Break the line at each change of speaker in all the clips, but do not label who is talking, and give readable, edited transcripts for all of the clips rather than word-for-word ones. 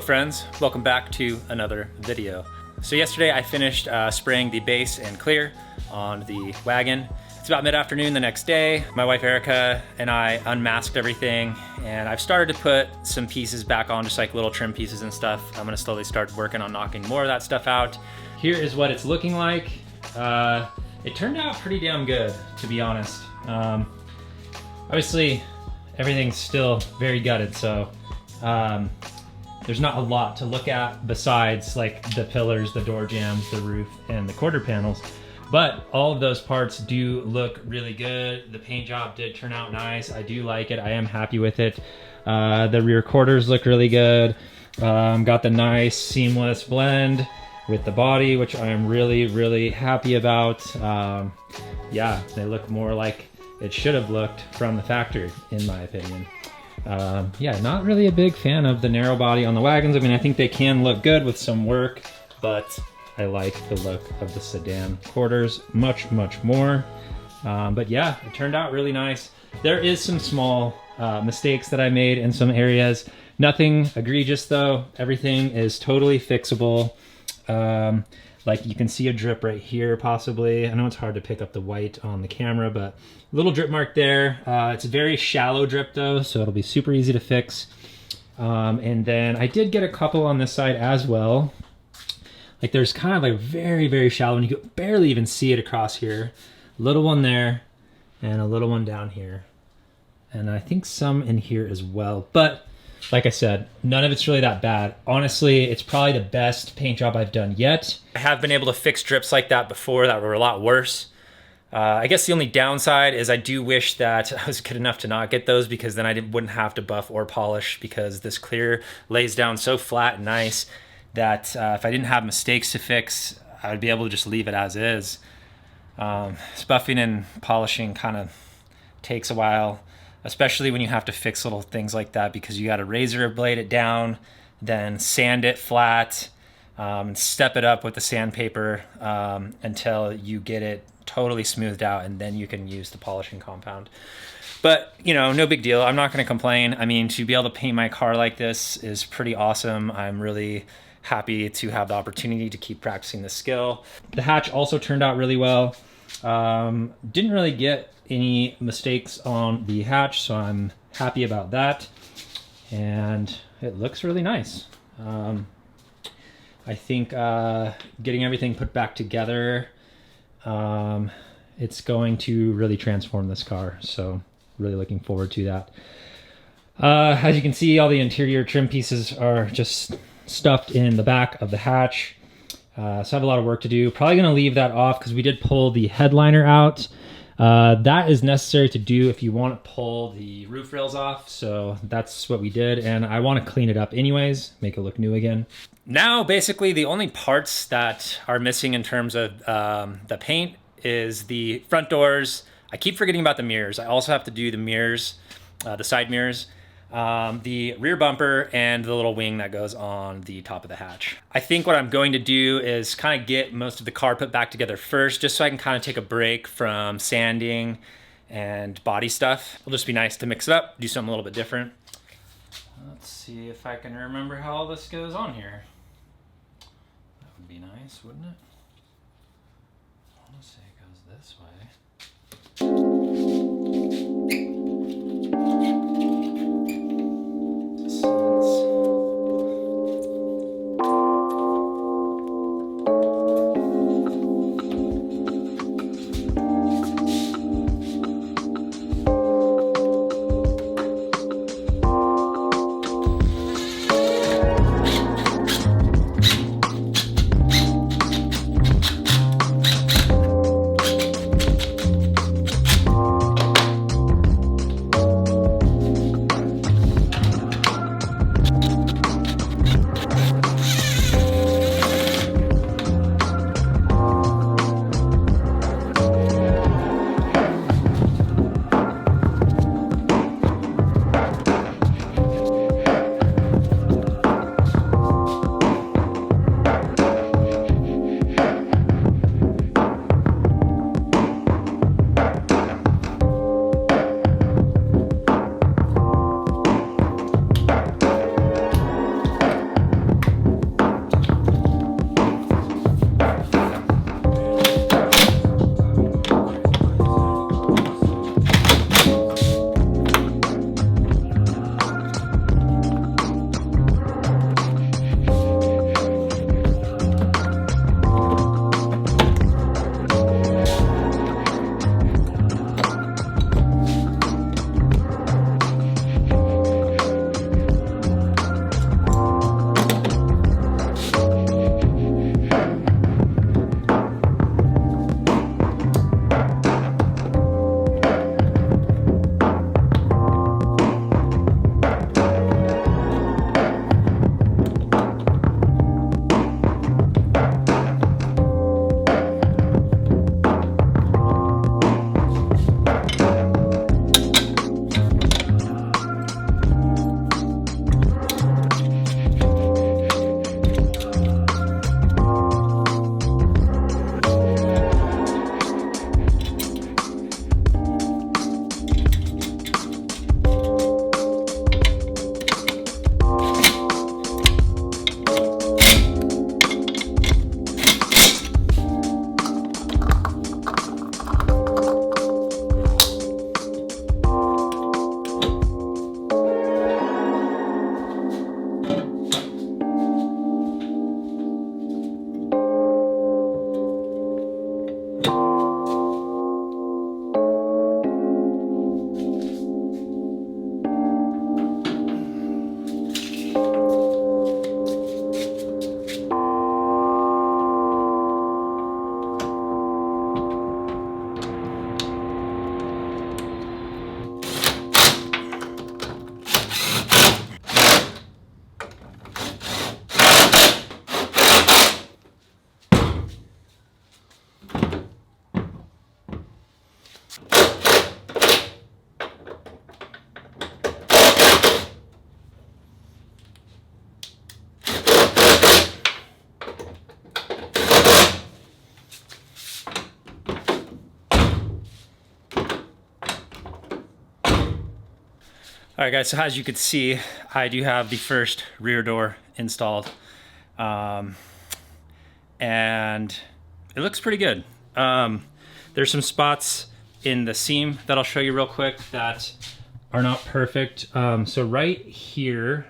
friends, welcome back to another video. So yesterday I finished spraying the base and clear on the wagon. It's about mid-afternoon the next day. My wife Erica and I unmasked everything, and I've started to put some pieces back on, just like little trim pieces and stuff. I'm gonna slowly start working on knocking more of that stuff out. Here is what it's looking like. It turned out pretty damn good, to be honest. Obviously, everything's still very gutted, so there's not a lot to look at besides like the pillars, the door jambs, the roof, and the quarter panels. But all of those parts do look really good. The paint job did turn out nice. I do like it. I am happy with it. The rear quarters look really good. Got the nice seamless blend with the body, which I am really happy about. Yeah, they look more like it should have looked from the factory, in my opinion. Yeah, not really a big fan of the narrow body on the wagons. I mean, I think they can look good with some work, but I like the look of the sedan quarters much more. But yeah, it turned out really nice. There is some small mistakes that I made in some areas. Nothing egregious though. Everything is totally fixable. Like you can see a drip right here possibly. I know it's hard to pick up the white on the camera, but a little drip mark there. It's a very shallow drip though, so it'll be super easy to fix. And then I did get a couple on this side as well. Like there's kind of like very shallow, and you can barely even see it across here. Little one there, and a little one down here. And I think some in here as well. But like I said, none of it's really that bad. Honestly, it's probably the best paint job I've done yet. I have been able to fix drips like that before that were a lot worse. I guess the only downside is I do wish that I was good enough to not get those, because then I wouldn't have to buff or polish, because this clear lays down so flat and nice that if I didn't have mistakes to fix, I would be able to just leave it as is. This buffing and polishing kind of takes a while, especially when you have to fix little things like that, because you got to razor blade it down, then sand it flat, and step it up with the sandpaper until you get it totally smoothed out, and then you can use the polishing compound. But you know, no big deal. I'm not going to complain. I mean, to be able to paint my car like this is pretty awesome. I'm really happy to have the opportunity to keep practicing this skill. The hatch also turned out really well. Didn't really get any mistakes on the hatch, so I'm happy about that, and it looks really nice. I think getting everything put back together, it's going to really transform this car, so really looking forward to that. As you can see, all the interior trim pieces are just stuffed in the back of the hatch. So I have a lot of work to do. Probably going to leave that off because we did pull the headliner out. That is necessary to do if you want to pull the roof rails off. So that's what we did, and I want to clean it up anyways, make it look new again. Now, basically, the only parts that are missing in terms of the paint is the front doors. I keep forgetting about the mirrors. I also have to do the mirrors, the side mirrors, the rear bumper, and the little wing that goes on the top of the hatch. I think what I'm going to do is kind of get most of the car put back together first, just so I can kind of take a break from sanding and body stuff. It'll just be nice to mix it up, do something a little bit different. Let's see if I can remember how all this goes on here. That would be nice, wouldn't it? I want to say it goes this way. All right, guys, so as you can see, I do have the first rear door installed. And it looks pretty good. There's some spots in the seam that I'll show you real quick that are not perfect. So right here,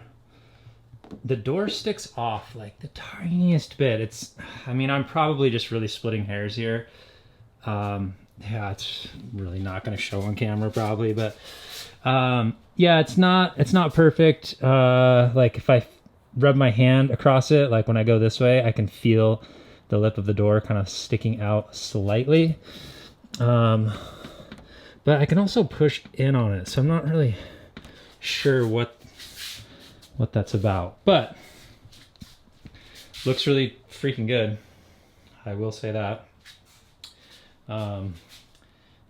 the door sticks off like the tiniest bit. I mean, I'm probably just really splitting hairs here. Yeah, it's really not going to show on camera probably, but yeah, it's not perfect. Like if I rub my hand across it, like when I go this way, I can feel the lip of the door kind of sticking out slightly. But I can also push in on it, so I'm not really sure what that's about, but looks really freaking good. I will say that.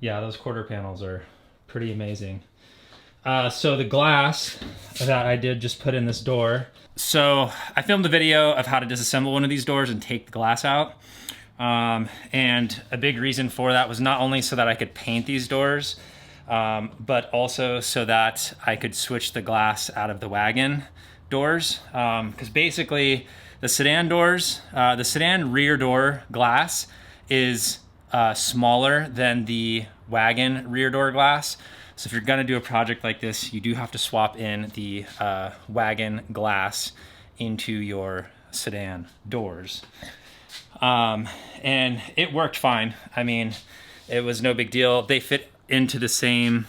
Yeah, those quarter panels are pretty amazing. So the glass that I did just put in this door. So I filmed a video of how to disassemble one of these doors and take the glass out. And a big reason for that was not only so that I could paint these doors, but also so that I could switch the glass out of the wagon doors. Because basically the sedan doors, the sedan rear door glass is smaller than the wagon rear door glass. So if you're gonna do a project like this, you do have to swap in the wagon glass into your sedan doors. And it worked fine. I mean, it was no big deal. They fit into the same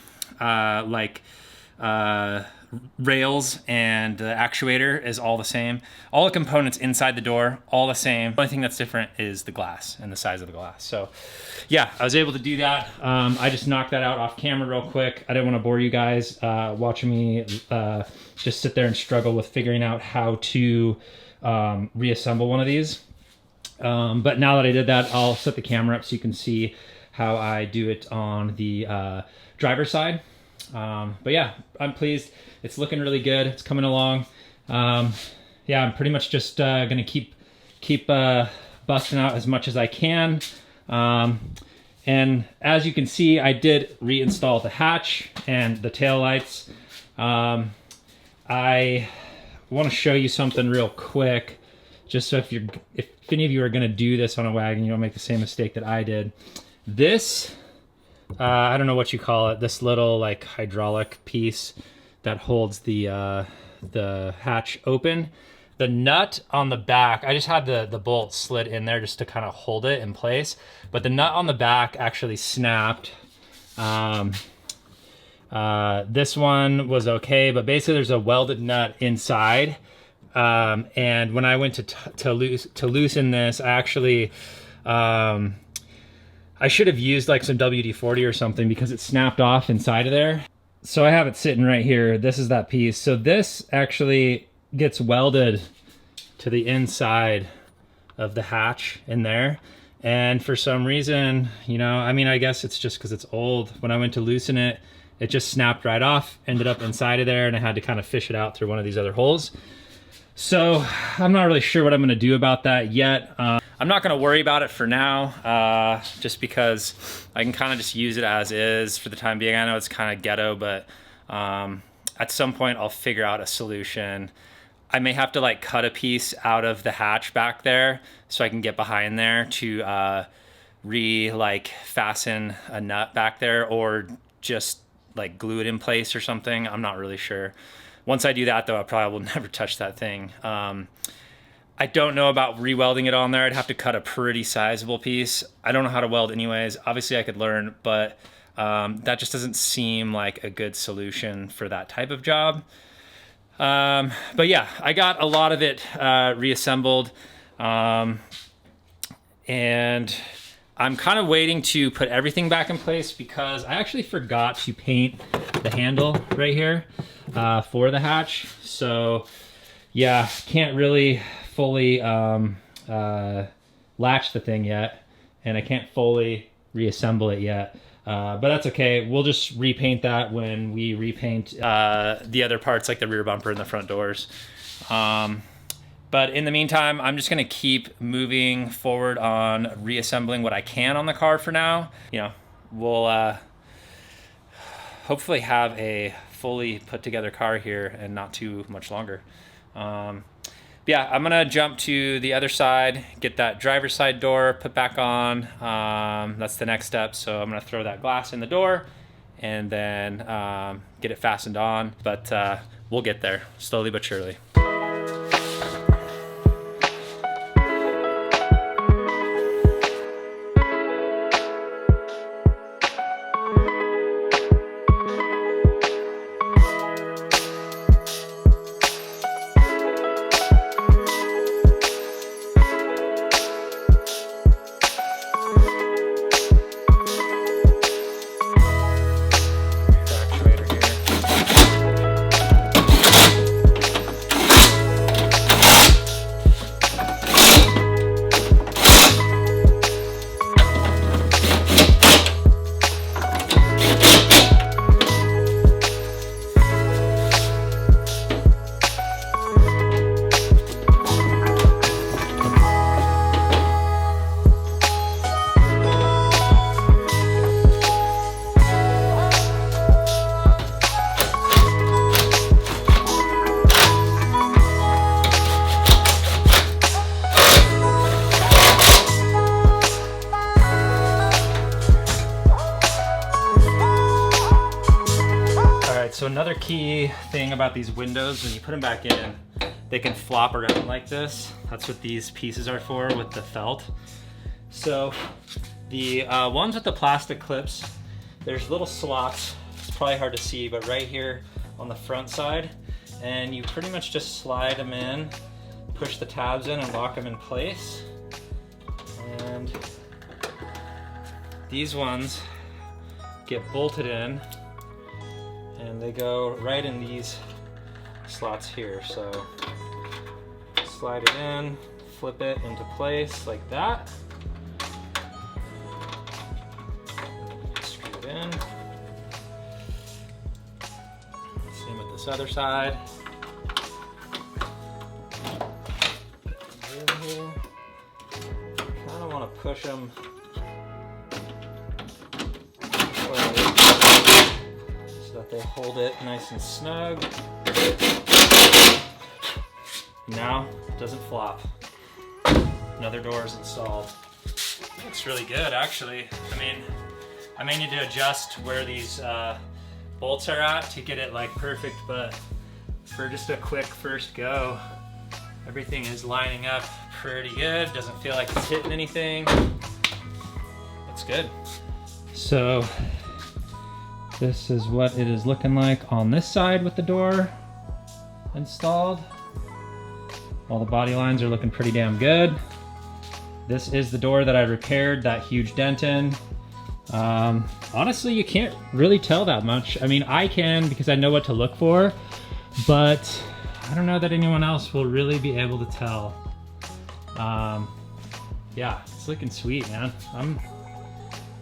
rails, and the actuator is all the same. All the components inside the door, all the same. The only thing that's different is the glass and the size of the glass. So yeah, I was able to do that. I just knocked that out off camera real quick. I didn't want to bore you guys watching me just sit there and struggle with figuring out how to reassemble one of these. But now that I did that, I'll set the camera up so you can see how I do it on the driver's side. But yeah, I'm pleased. It's looking really good. It's coming along. Yeah, I'm pretty much just gonna keep busting out as much as I can. And as you can see, I did reinstall the hatch and the tail lights. I want to show you something real quick, just so if any of you are gonna do this on a wagon, you don't make the same mistake that I did. This, I don't know what you call it, this little like hydraulic piece that holds the hatch open. The nut on the back, I just had the bolt slid in there just to kind of hold it in place, but the nut on the back actually snapped. This one was okay, but basically there's a welded nut inside. And when I went to loosen this, I actually, I should have used like some WD-40 or something because it snapped off inside of there. So I have it sitting right here. This is that piece. So this actually gets welded to the inside of the hatch in there. And for some reason, you know, I mean, I guess it's just because it's old. When I went to loosen it, it just snapped right off, ended up inside of there, and I had to kind of fish it out through one of these other holes. So I'm not really sure what I'm gonna do about that yet. I'm not gonna worry about it for now, just because I can kind of just use it as is for the time being. I know it's kind of ghetto, but at some point I'll figure out a solution. I may have to like cut a piece out of the hatch back there so I can get behind there to fasten a nut back there, or just like glue it in place or something. I'm not really sure. Once I do that though, I probably will never touch that thing. I don't know about re-welding it on there. I'd have to cut a pretty sizable piece. I don't know how to weld anyways. Obviously I could learn, but that just doesn't seem like a good solution for that type of job. But yeah, I got a lot of it reassembled. And I'm kind of waiting to put everything back in place because I actually forgot to paint the handle right here for the hatch. So yeah, can't really fully latch the thing yet, and I can't fully reassemble it yet. But that's okay. We'll just repaint that when we repaint the other parts like the rear bumper and the front doors. But in the meantime, I'm just gonna keep moving forward on reassembling what I can on the car for now. You know, we'll hopefully have a fully put together car here and not too much longer. Yeah, I'm gonna jump to the other side, get that driver's side door put back on. That's the next step. So I'm gonna throw that glass in the door and then get it fastened on. But we'll get there slowly but surely. So another key thing about these windows, when you put them back in, they can flop around like this. That's what these pieces are for with the felt. So the ones with the plastic clips, there's little slots. It's probably hard to see, but right here on the front side, and you pretty much just slide them in, push the tabs in and lock them in place. And these ones get bolted in, and they go right in these slots here. So slide it in, flip it into place like that. Screw it in. Same with this other side. Kind of want to push them so that they hold it nice and snug. Now it doesn't flop. Another door is installed. Looks really good, actually. I mean, I may need to adjust where these bolts are at to get it like perfect, but for just a quick first go, everything is lining up pretty good. Doesn't feel like it's hitting anything. Looks good. So this is what it is looking like on this side with the door installed. All the body lines are looking pretty damn good. This is the door that I repaired that huge dent in. Honestly, you can't really tell that much. I mean, I can because I know what to look for, but I don't know that anyone else will really be able to tell. Yeah, it's looking sweet, man. I'm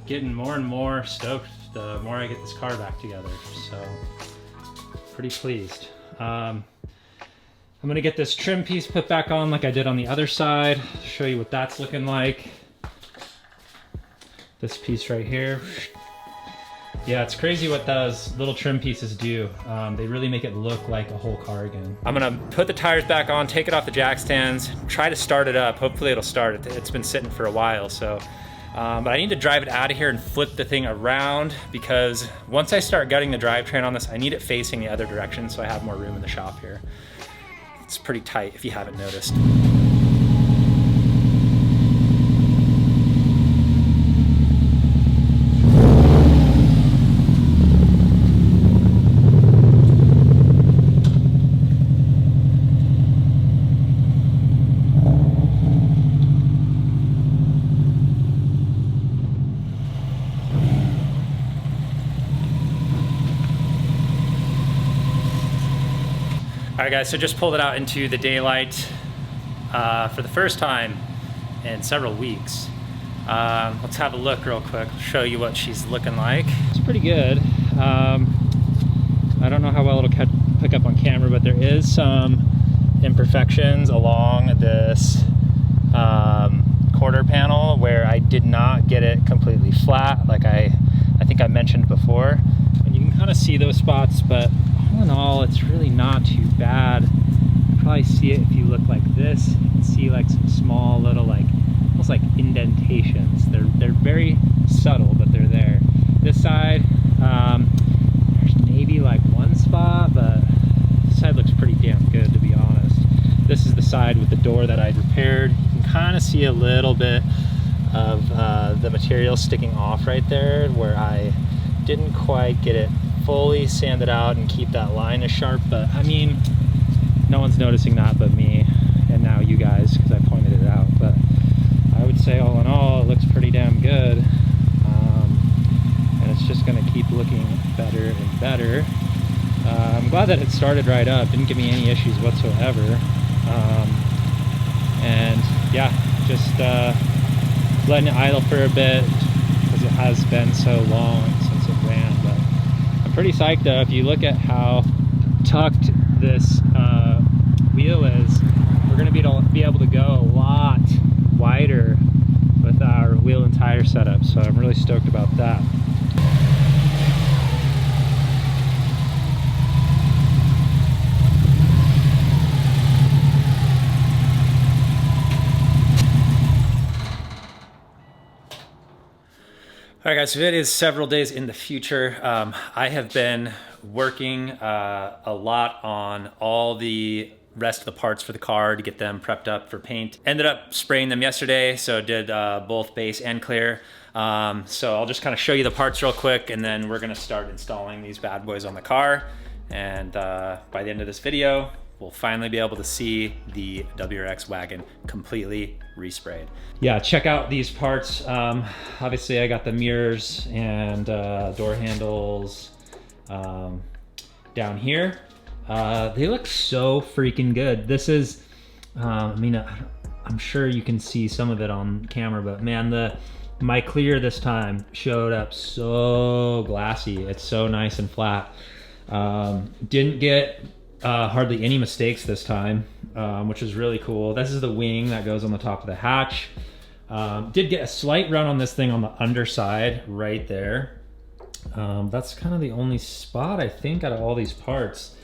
getting more and more stoked the more I get this car back together, so pretty pleased. I'm gonna get this trim piece put back on like I did on the other side, show you what that's looking like. This piece right here. Yeah, it's crazy what those little trim pieces do. They really make it look like a whole car again. I'm gonna put the tires back on, take it off the jack stands, try to start it up. Hopefully it'll start. It's been sitting for a while, so. But I need to drive it out of here and flip the thing around, because once I start gutting the drivetrain on this, I need it facing the other direction so I have more room in the shop here. It's pretty tight if you haven't noticed. All right, guys, so just pulled it out into the daylight for the first time in several weeks. Let's have a look real quick. I'll show you what she's looking like. It's pretty good. I don't know how well it'll pick up on camera, but there is some imperfections along this quarter panel where I did not get it completely flat, like I think I mentioned before. And you can kind of see those spots, but all in all, it's really not too bad. You probably see it if you look like this. You can see like some small little, like almost like indentations. They're very subtle, but they're there. This side, there's maybe like one spot, but this side looks pretty damn good, to be honest. This is the side with the door that I'd repaired. You can kind of see a little bit of the material sticking off right there, where I didn't quite get it fully sanded out and keep that line as sharp. But I mean, no one's noticing that but me, and now you guys, because I pointed it out. But I would say all in all, it looks pretty damn good, and it's just going to keep looking better and better. I'm glad that it started right up, didn't give me any issues whatsoever. And yeah, just letting it idle for a bit, because it has been so long since it ran. But I'm pretty psyched though. If you look at how tucked this wheel is, we're going to be able to go a lot wider with our wheel and tire setup, so I'm really stoked about that. All right guys, so it is several days in the future. I have been working a lot on all the rest of the parts for the car to get them prepped up for paint. Ended up spraying them yesterday, so did both base and clear. So I'll just kind of show you the parts real quick, and then we're gonna start installing these bad boys on the car. And by the end of this video, we'll finally be able to see the WRX wagon completely resprayed. Yeah, check out these parts. Obviously I got the mirrors and door handles down here. They look so freaking good. This is, I mean, I'm sure you can see some of it on camera, but man, my clear this time showed up so glassy. It's so nice and flat. Didn't get hardly any mistakes this time, which is really cool. This is the wing that goes on the top of the hatch. Did get a slight run on this thing on the underside right there. That's kind of the only spot I think out of all these parts.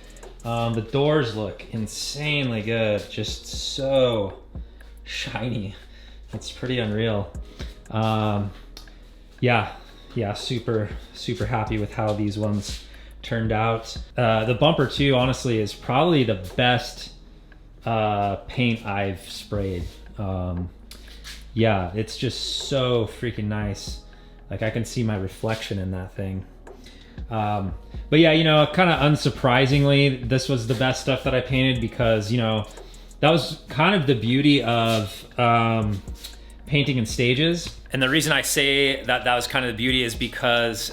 The doors look insanely good, just so shiny. It's pretty unreal. Yeah, super happy with how these ones turned out. The bumper too, honestly, is probably the best paint I've sprayed. Yeah, it's just so freaking nice. Like I can see my reflection in that thing. But yeah, you know, kind of unsurprisingly, this was the best stuff that I painted, because, you know, that was kind of the beauty of painting in stages. And the reason I say that that was kind of the beauty is because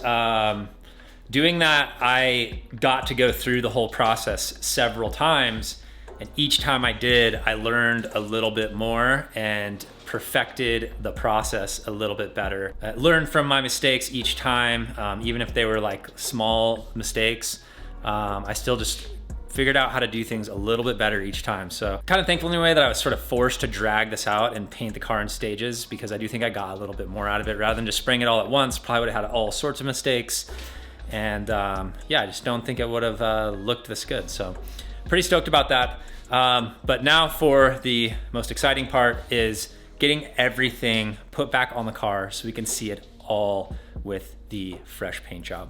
doing that, I got to go through the whole process several times, and each time I did, I learned a little bit more and perfected the process a little bit better. I learned from my mistakes each time, even if they were like small mistakes. I still just figured out how to do things a little bit better each time. So kind of thankful in a way that I was sort of forced to drag this out and paint the car in stages, because I do think I got a little bit more out of it rather than just spraying it all at once. Probably would have had all sorts of mistakes. And yeah, I just don't think it would have looked this good. So pretty stoked about that. But now for the most exciting part is getting everything put back on the car so we can see it all with the fresh paint job.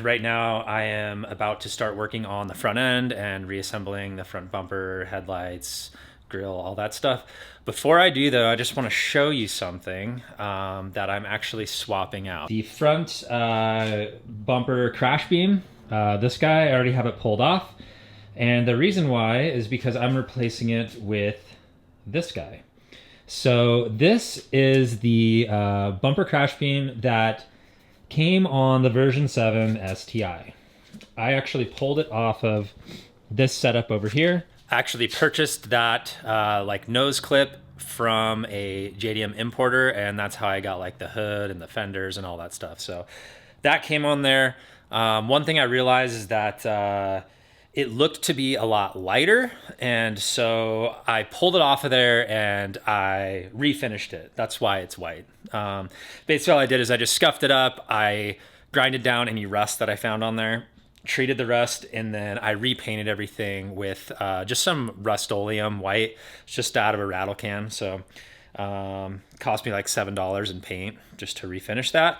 right now I am about to start working on the front end and reassembling the front bumper, headlights, grill, all that stuff. Before I do though, I just want to show you something that I'm actually swapping out. The front bumper crash beam, this guy, I already have it pulled off. And the reason why is because I'm replacing it with this guy. So this is the bumper crash beam that came on the version 7 STI. I actually pulled it off of this setup over here. I actually purchased that like nose clip from a JDM importer, and that's how I got like the hood and the fenders and all that stuff. So that came on there. One thing I realized is that it looked to be a lot lighter, and so I pulled it off of there and I refinished it. That's why it's white. Basically all I did is I just scuffed it up, I grinded down any rust that I found on there, treated the rust, and then I repainted everything with just some Rust-Oleum white. It's just out of a rattle can, so cost me like $7 in paint just to refinish that.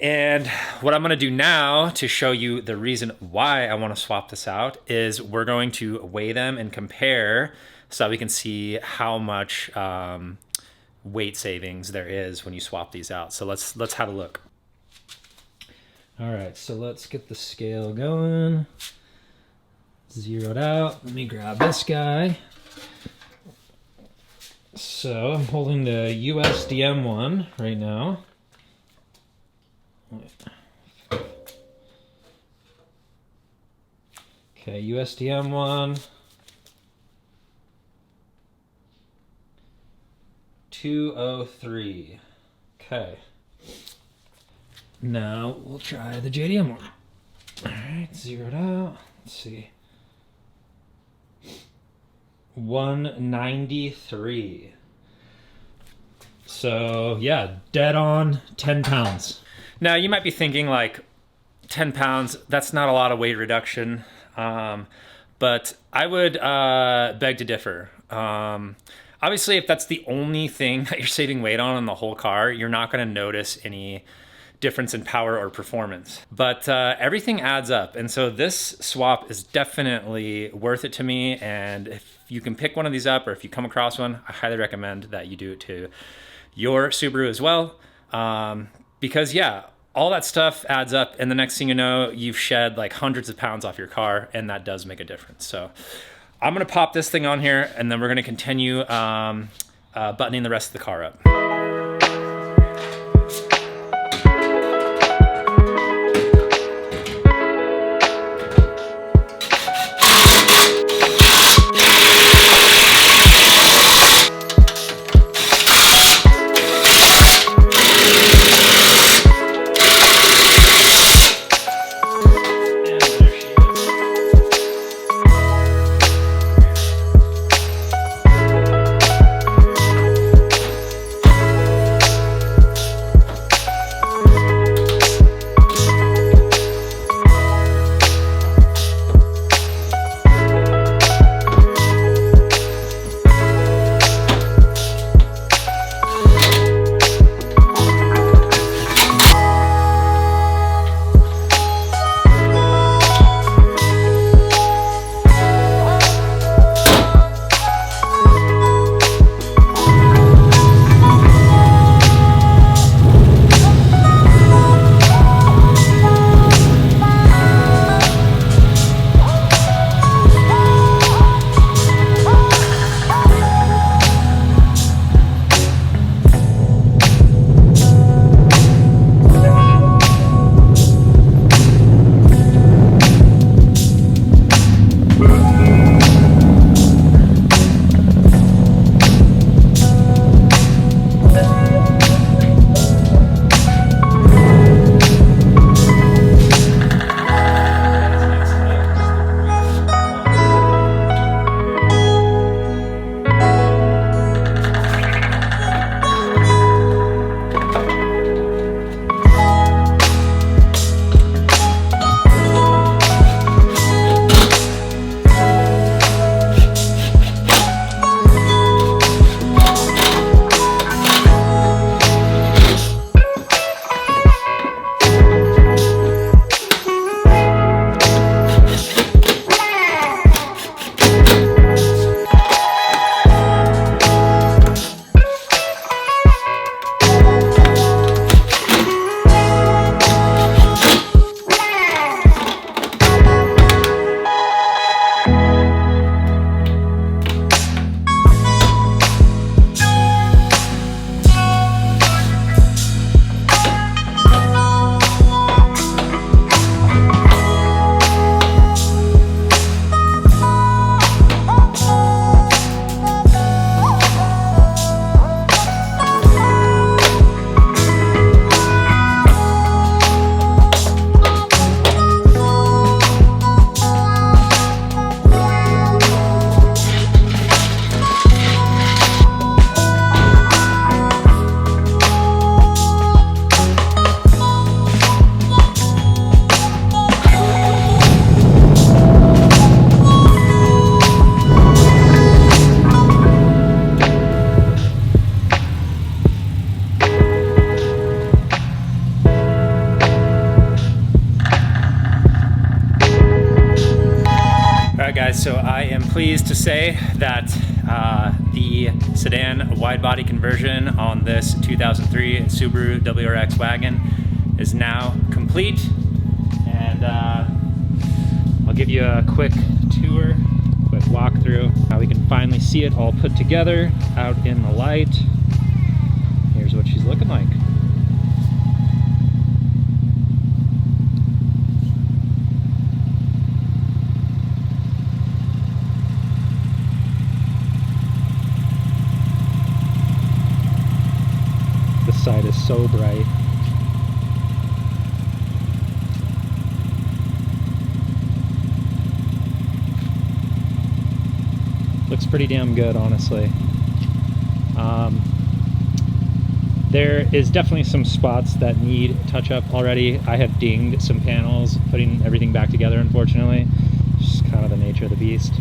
And what I'm gonna do now to show you the reason why I wanna swap this out is we're going to weigh them and compare so that we can see how much weight savings there is when you swap these out. So let's have a look. All right, so let's get the scale going. Zeroed out. Let me grab this guy. So I'm holding the USDM one right now. Okay, USDM one. 203. Okay. Now we'll try the JDM one. All right, zeroed out. Let's see. 193. So yeah, dead on 10 pounds. Now you might be thinking like 10 pounds, that's not a lot of weight reduction. But I would beg to differ. Obviously, if that's the only thing that you're saving weight on the whole car, you're not going to notice any difference in power or performance. But everything adds up. And so this swap is definitely worth it to me. And if you can pick one of these up, or if you come across one, I highly recommend that you do it to your Subaru as well. Because yeah, all that stuff adds up, and the next thing you know, you've shed like hundreds of pounds off your car, and that does make a difference. So I'm gonna pop this thing on here, and then we're gonna continue buttoning the rest of the car up. guys, so I am pleased to say that the sedan wide body conversion on this 2003 Subaru WRX wagon is now complete, and I'll give you a quick tour, quick walkthrough. Now we can finally see it all put together out in the light. Here's what she's looking like. This side is so bright. Looks pretty damn good, honestly. There is definitely some spots that need touch up already. I have dinged some panels putting everything back together, unfortunately. It's just kind of the nature of the beast.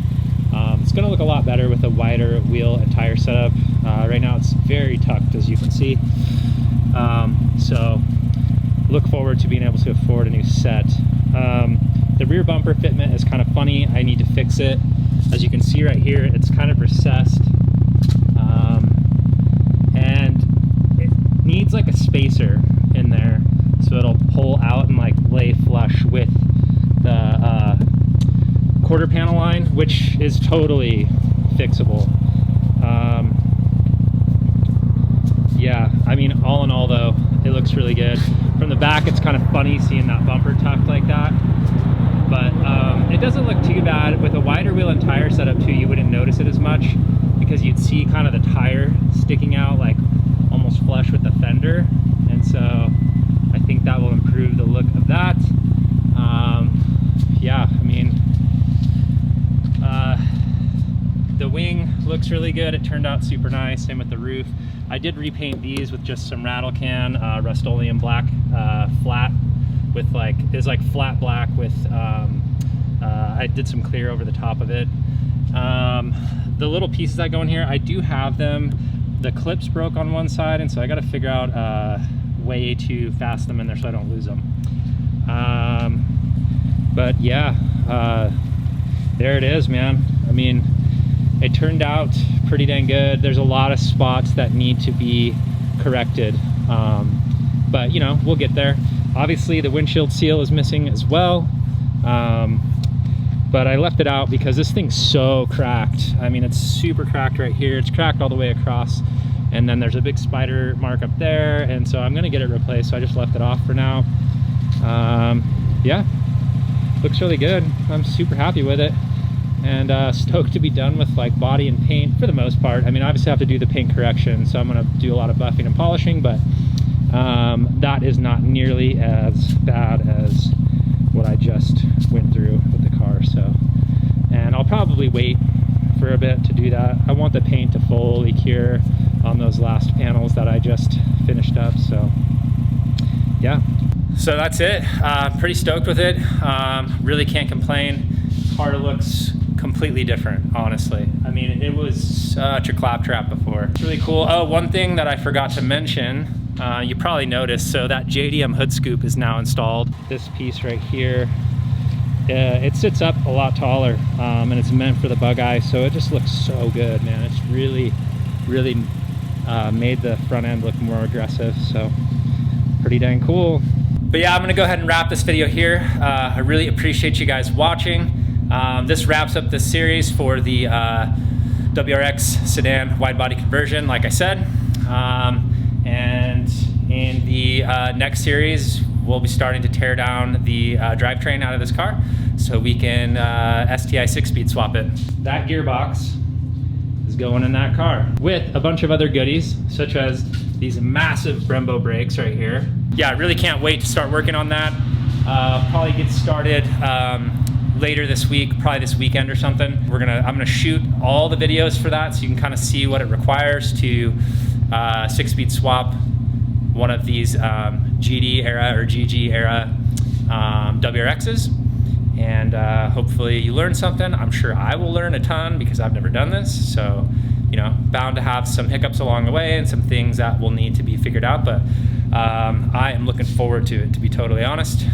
It's going to look a lot better with a wider wheel and tire setup. Right now it's very tucked, as you can see. So look forward to being able to afford a new set. The rear bumper fitment is kind of funny. I need to fix it. As you can see right here, it's kind of recessed, and it needs like a spacer in there so it'll pull out and like lay flush with the quarter panel line, which is totally fixable. Yeah, I mean, all in all though, it looks really good. From the back, it's kind of funny seeing that bumper tucked like that. But it doesn't look too bad. With a wider wheel and tire setup too, you wouldn't notice it as much because you'd see kind of the tire sticking out like almost flush with the fender. And so I think that will improve the look of that. Yeah, I mean, the wing looks really good. It turned out super nice. Same with the roof. I did repaint these with just some rattle can, Rust-Oleum black flat. With like, it's like flat black with I did some clear over the top of it. The little pieces that go in here, I do have them. The clips broke on one side, and so I got to figure out a way to fasten them in there so I don't lose them. But yeah, there it is, man. I mean, it turned out pretty dang good. There's a lot of spots that need to be corrected, but you know, we'll get there. Obviously the windshield seal is missing as well, but I left it out because this thing's so cracked. I mean, it's super cracked right here. It's cracked all the way across, and then there's a big spider mark up there, and so I'm gonna get it replaced, so I just left it off for now. Yeah, looks really good. I'm super happy with it, and stoked to be done with like body and paint for the most part. I mean, obviously I have to do the paint correction, so I'm gonna do a lot of buffing and polishing, but that is not nearly as bad as what I just went through with the car. So, and I'll probably wait for a bit to do that. I want the paint to fully cure on those last panels that I just finished up. So yeah, so that's it. Pretty stoked with it. Really can't complain. Car looks completely different, honestly. I mean, it was such a claptrap before. It's really cool. Oh, one thing that I forgot to mention, you probably noticed, so that JDM hood scoop is now installed. This piece right here, it sits up a lot taller, and it's meant for the bug eye, so it just looks so good, man. It's really made the front end look more aggressive, so pretty dang cool. But yeah, I'm gonna go ahead and wrap this video here. I really appreciate you guys watching. This wraps up this series for the WRX Sedan wide body conversion, like I said. And in the next series, we'll be starting to tear down the drivetrain out of this car so we can STI 6-speed swap it. That gearbox is going in that car with a bunch of other goodies, such as these massive Brembo brakes right here. Yeah, I really can't wait to start working on that. Probably get started later this week, probably this weekend or something. I'm gonna shoot all the videos for that so you can kind of see what it requires to 6-speed swap one of these GD era or GG era WRXs. And hopefully you learn something. I'm sure I will learn a ton because I've never done this. So, you know, bound to have some hiccups along the way and some things that will need to be figured out. But I am looking forward to it, to be totally honest.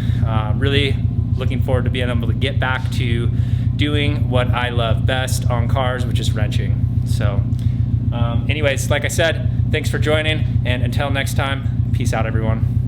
Really looking forward to being able to get back to doing what I love best on cars, which is wrenching. So anyways, like I said, thanks for joining, and until next time, peace out, everyone.